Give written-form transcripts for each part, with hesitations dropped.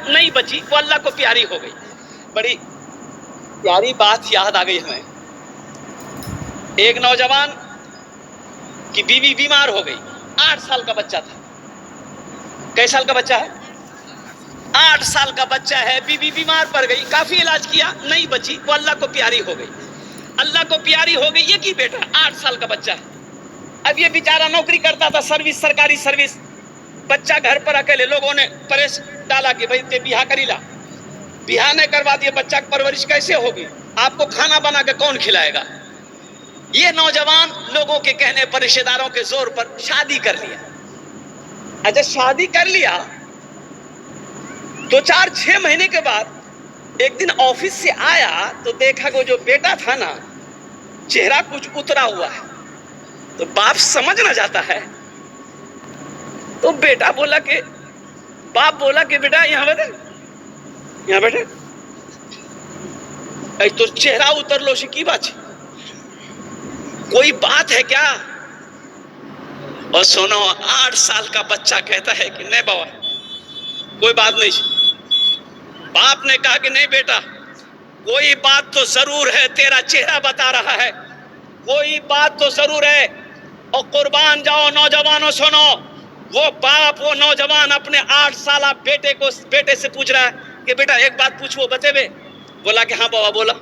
نہیں بچی، وہ اللہ کو پیاری ہو گئی۔ بڑی پیاری بات یاد آ گئی ہمیں، ایک نوجوان کی بیوی بیمار ہو گئی، 8 سال کا بچہ تھا۔ کئی سال کا بچہ ہے؟ 8 سال کا بچہ ہے، بیوی بیمار پڑ گئی، کافی علاج کیا، نہیں بچی، وہ اللہ کو پیاری ہو گئی۔ اللہ کو پیاری ہو گئی، یہ کی بیٹا 8 سال کا بچہ ہے۔ اب یہ بیچارہ نوکری کرتا تھا، سروس، سرکاری سروس، بچہ گھر پر اکیلے، لوگوں نے پریس ڈالا کہ بھئی تے بیاہ کری لا، بیاہ نے کروا دیا، بچہ کی پرورش کیسے ہوگی؟ آپ کو کھانا بنا کے کون کھلائے گا؟ یہ نوجوان لوگوں کے کہنے پر، رشتہ داروں کے زور پر شادی کر لیا۔ اچھا شادی کر لیا تو 4-6 مہینے کے بعد ایک دن آفس سے آیا تو دیکھا کہ وہ جو بیٹا تھا نا، چہرہ کچھ اترا ہوا ہے، تو باپ سمجھ نہ جاتا ہے، تو بیٹا بولا کہ باپ بولا کہ بیٹا یہاں بیٹھے، یہاں بیٹھے، اے تو چہرہ اتر لو سی کی بات ہے، کوئی بات ہے کیا؟ اور سنو 8 سال کا بچہ کہتا ہے کہ نہیں بابا کوئی بات نہیں۔ باپ نے کہا کہ نہیں بیٹا کوئی بات تو ضرور ہے، تیرا چہرہ بتا رہا ہے، کوئی بات تو ضرور ہے۔ اور قربان جاؤ نوجوانوں سنو، وہ باپ، وہ نوجوان اپنے 8 سالہ بیٹے سے پوچھ رہا ہے کہ بیٹا ایک بات پوچھو بتے بے؟ بولا کہ ہاں بابا بولا۔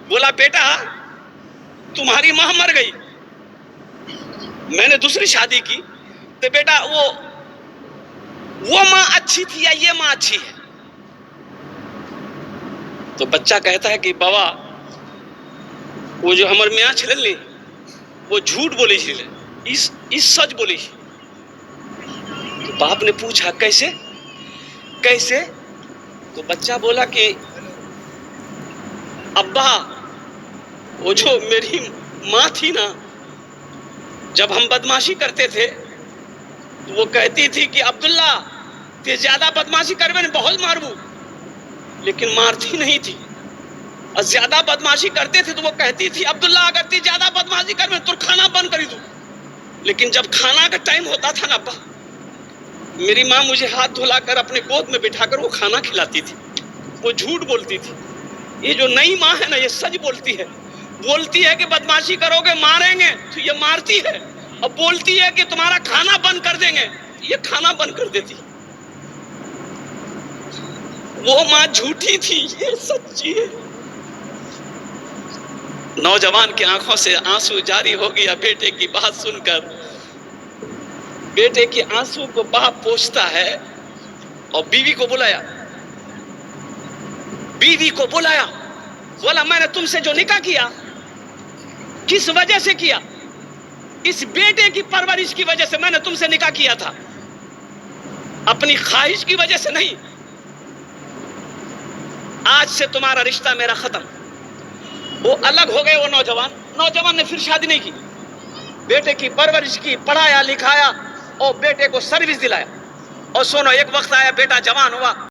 بولا بیٹا تمہاری ماں مر گئی، میں نے دوسری شادی کی، تو بیٹا وہ ماں اچھی تھی یا یہ ماں اچھی ہے؟ تو بچہ کہتا ہے کہ بابا وہ جو ہمار میاں چھلن لی وہ جھوٹ بولی چھلے، اس سچ بولی۔ تو باپ نے پوچھا کیسے کیسے؟ تو بچہ بولا کہ ابا وہ جو میری ماں تھی نا، جب ہم بدماشی کرتے تھے تو وہ کہتی تھی کہ عبداللہ تے زیادہ بدماشی کر میں نے بہت ماربو، لیکن مارتی نہیں تھی، اور زیادہ بدماشی کرتے تھے تو وہ کہتی تھی عبداللہ اگر تے زیادہ بدماشی کر میں تو کھانا بند کری دوں، لیکن جب کھانا کا ٹائم ہوتا تھا نا ابا، میری ماں مجھے ہاتھ دھلا کر اپنے گود میں بٹھا کر وہ کھانا کھلاتی تھی، وہ جھوٹ بولتی تھی۔ یہ جو نئی ماں ہے نا یہ سچ بولتی ہے، بولتی ہے کہ بدماشی کرو گے ماریں گے تو یہ مارتی ہے، اور بولتی ہے کہ تمہارا کھانا بند کر دیں گے یہ کھانا بند کر دیتی۔ وہ ماں جھوٹی تھی، یہ سچی ہے۔ نوجوان کی آنکھوں سے آنسو جاری ہو گیا بیٹے کی بات سن کر۔ بیٹے کی آنسو کو باپ پوچھتا ہے اور بیوی کو بلایا، بولا میں نے تم سے جو نکاح کیا کس وجہ سے کیا؟ اس بیٹے کی پرورش کی وجہ سے میں نے تم سے نکاح کیا تھا، اپنی خواہش کی وجہ سے نہیں۔ آج سے تمہارا رشتہ میرا ختم۔ وہ الگ ہو گئے، وہ نوجوان نے پھر شادی نہیں کی، بیٹے کی پرورش کی، پڑھایا لکھایا اور بیٹے کو سروس دلایا۔ اور سنو ایک وقت آیا بیٹا جوان ہوا،